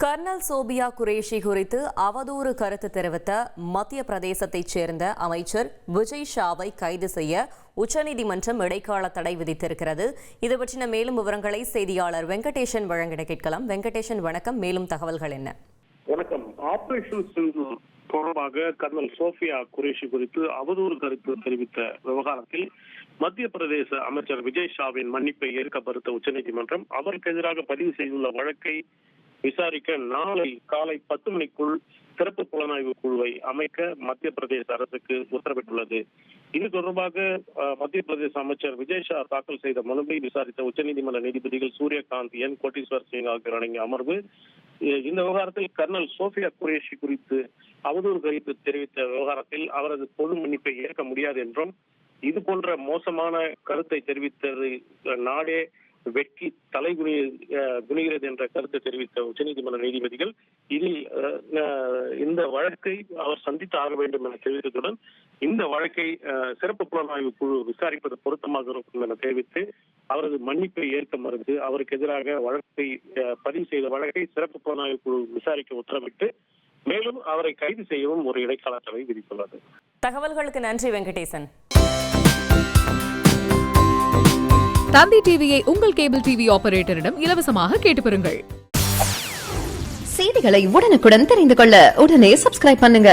Kernel Sophia Qureshi குறித்து அவதூறு கருத்து தெரிவித்த மத்திய பிரதேசத்தைச் சேர்ந்த அமைச்சர் விஜய் ஷாவை கைது செய்ய உச்சநீதிமன்றம் இடைக்கால தடை விதித்திருக்கிறது. இது பற்றின மேலும் விவரங்களை செய்தியாளர் வெங்கடேசன் வழங்கிட கேட்கலாம். வெங்கடேசன், வணக்கம். மேலும் தகவல்கள் என்ன? வணக்கம். ஆபரேஷன் சிந்தூர் தொடர்பாக கர்னல் சோபியா குரேஷி குறித்து அவதூறு கருத்து தெரிவித்த விவகாரத்தில் மத்திய பிரதேச அமைச்சர் விஜய் ஷாவின் மன்னிப்பை ஏற்க மறுத்த உச்சநீதிமன்றம் அவருக்கு எதிராக பதிவு செய்துள்ள வழக்கை விசாரிக்க நாளை காலை 10 மணிக்குள் சிறப்பு புலனாய்வு குழுவை அமைக்க மத்திய பிரதேச அரசுக்கு உத்தரவிட்டுள்ளது. இது தொடர்பாக மத்திய பிரதேச அமைச்சர் விஜய் ஷா தாக்கல் செய்த மனுவை விசாரித்த உச்சநீதிமன்ற நீதிபதிகள் சூரியகாந்த், என் கோட்டீஸ்வர் சிங் ஆகியோர் அடங்கிய அமர்வு இந்த விவகாரத்தில் கர்னல் சோபியா குரேஷி குறித்து அவதூறு கருத்து தெரிவித்த விவகாரத்தில் அவரது பொது மன்னிப்பை ஏற்க முடியாது என்றும், இது போன்ற மோசமான கருத்தை தெரிவித்தது நாடே வெட்கி தலை குனிகிறது என்ற கருத்தை தெரிவித்த உச்சநீதிமன்ற நீதிபதிகள் இதில் இந்த வழக்கை அவர் சந்தித்து ஆக வேண்டும் என தெரிவித்ததுடன் இந்த வழக்கை சிறப்பு புலனாய்வு குழு விசாரிப்பது பொருத்தமாக இருக்கும் என தெரிவித்து அவரது மன்னிப்பை ஏற்க மறுத்து அவருக்கு எதிராக வழக்கை பதிவு செய்த வழக்கை சிறப்பு புலனாய்வு குழு விசாரிக்க உத்தரவிட்டு மேலும் அவரை கைது செய்யவும் ஒரு இடைக்கால தடை விதித்துள்ளது. தகவல்களுக்கு நன்றி வெங்கடேசன். தந்தி டிவியை உங்கள் கேபிள் டிவி ஆபரேட்டரிடம் இலவசமாக கேட்டு பெறுங்கள். செய்திகளை உடனுக்குடன் தெரிந்து கொள்ள உடனே சப்ஸ்கிரைப் பண்ணுங்க.